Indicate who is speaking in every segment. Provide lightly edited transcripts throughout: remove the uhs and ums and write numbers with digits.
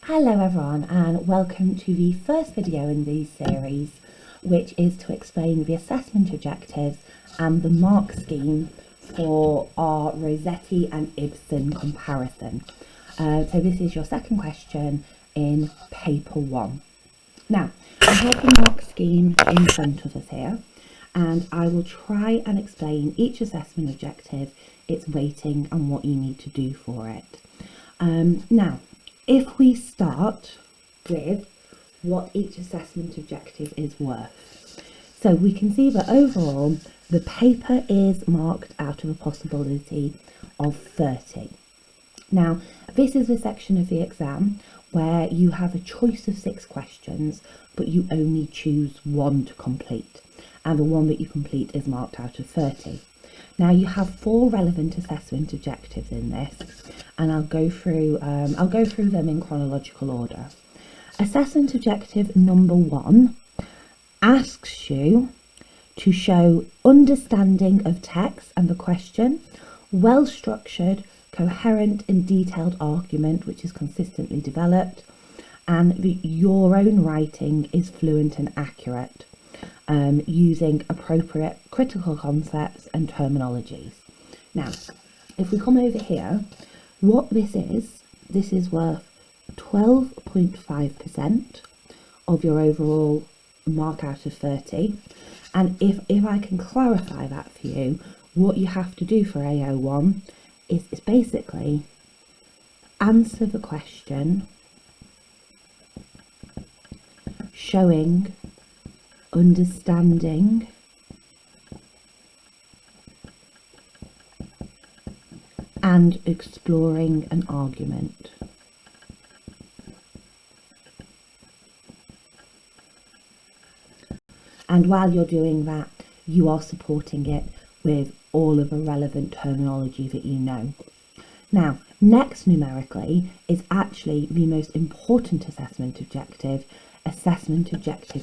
Speaker 1: Hello everyone, and welcome to the first video in the series, which is to explain the assessment objectives and the mark scheme for our Rossetti and Ibsen comparison. So this is your second question in paper 1. Now, I have the mark scheme in front of us here, and I will try and explain each assessment objective, its weighting and what you need to do for it. Now, if we start with what each assessment objective is worth. So we can see that overall the paper is marked out of a possibility of 30. Now, this is the section of the exam where you have a choice of 6 questions, but you only choose one to complete, and the one that you complete is marked out of 30. Now you have 4 relevant assessment objectives in this, and I'll go through them in chronological order. Assessment objective number 1 asks you to show understanding of text and the question, well-structured, coherent and detailed argument which is consistently developed, and that your own writing is fluent and accurate, using appropriate critical concepts and terminologies. Now, if we come over here, what this is worth 12.5% of your overall mark out of 30. And if I can clarify that for you, what you have to do for AO1 is basically answer the question showing understanding and exploring an argument. And while you're doing that, you are supporting it with all of the relevant terminology that you know. Now, next numerically is actually the most important assessment objective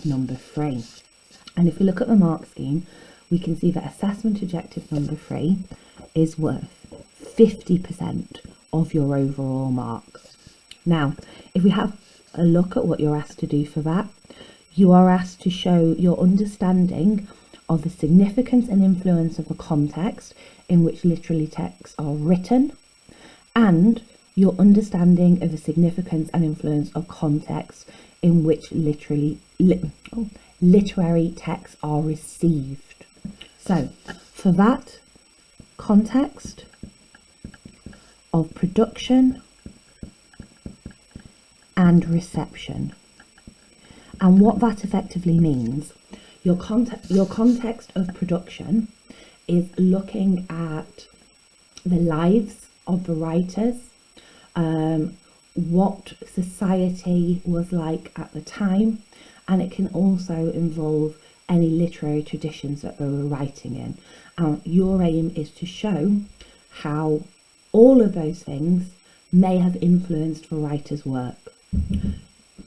Speaker 1: number 3. And if we look at the mark scheme, we can see that assessment objective number 3 is worth 50% of your overall mark. Now, if we have a look at what you're asked to do for that, you are asked to show your understanding of the significance and influence of the context in which literary texts are written, and your understanding of the significance and influence of context in which literary texts are received. So, for that, context of production and reception. And what that effectively means, your context of production is looking at the lives of the writers, what society was like at the time, and it can also involve any literary traditions that they were writing in. Your aim is to show how all of those things may have influenced the writer's work.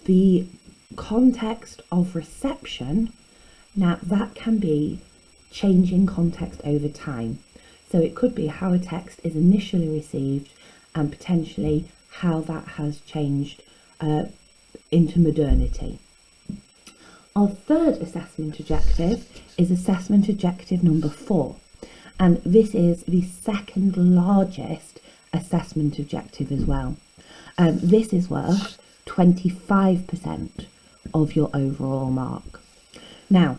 Speaker 1: The context of reception, now that can be changing context over time. So it could be how a text is initially received and potentially how that has changed into modernity. Our third assessment objective is assessment objective number 4, and this is the second largest assessment objective as well. This is worth 25% of your overall mark. Now,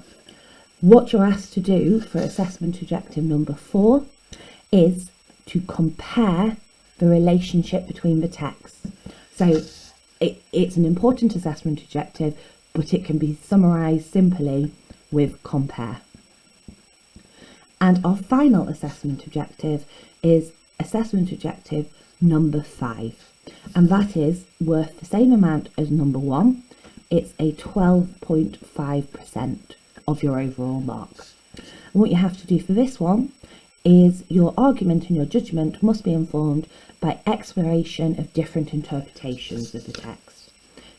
Speaker 1: what you're asked to do for assessment objective number 4 is to compare the relationship between the texts. So it's an important assessment objective, but it can be summarised simply with compare. And our final assessment objective is assessment objective number 5, and that is worth the same amount as number 1. It's a 12.5% of your overall mark. And what you have to do for this one is your argument and your judgment must be informed by exploration of different interpretations of the text.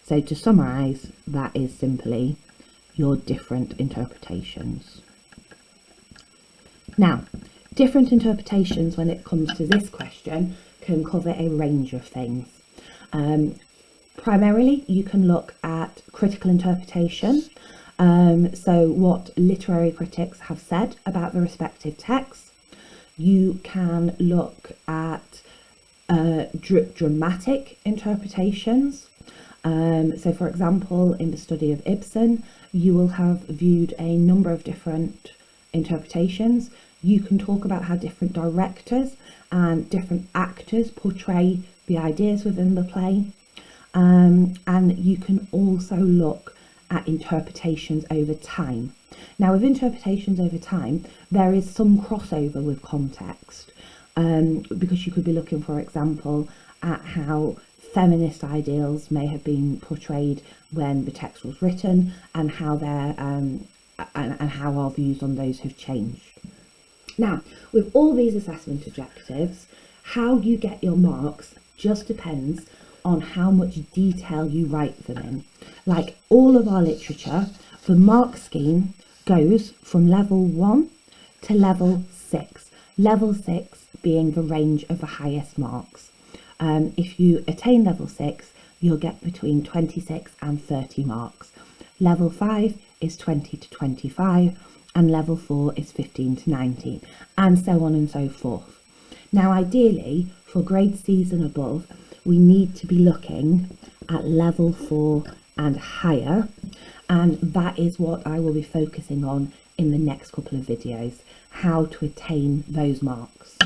Speaker 1: So to summarise, that is simply your different interpretations. Now, different interpretations when it comes to this question can cover a range of things. Primarily, you can look at critical interpretation, so what literary critics have said about the respective texts. You can look at dramatic interpretations. So for example, in the study of Ibsen, you will have viewed a number of different interpretations. You can talk about how different directors and different actors portray the ideas within the play. And you can also look at interpretations over time. Now, with interpretations over time, there is some crossover with context, because you could be looking, for example, at how feminist ideals may have been portrayed when the text was written, and how and how our views on those have changed. Now, with all these assessment objectives, how you get your marks just depends on how much detail you write them in. Like all of our literature, the mark scheme goes from level 1 to level 6. Level 6 being the range of the highest marks. If you attain level 6, you'll get between 26 and 30 marks. Level 5 is 20 to 25, and level 4 is 15 to 19, and so on and so forth. Now, ideally, for grade C's and above, we need to be looking at level 4 and higher, and that is what I will be focusing on in the next couple of videos, how to attain those marks.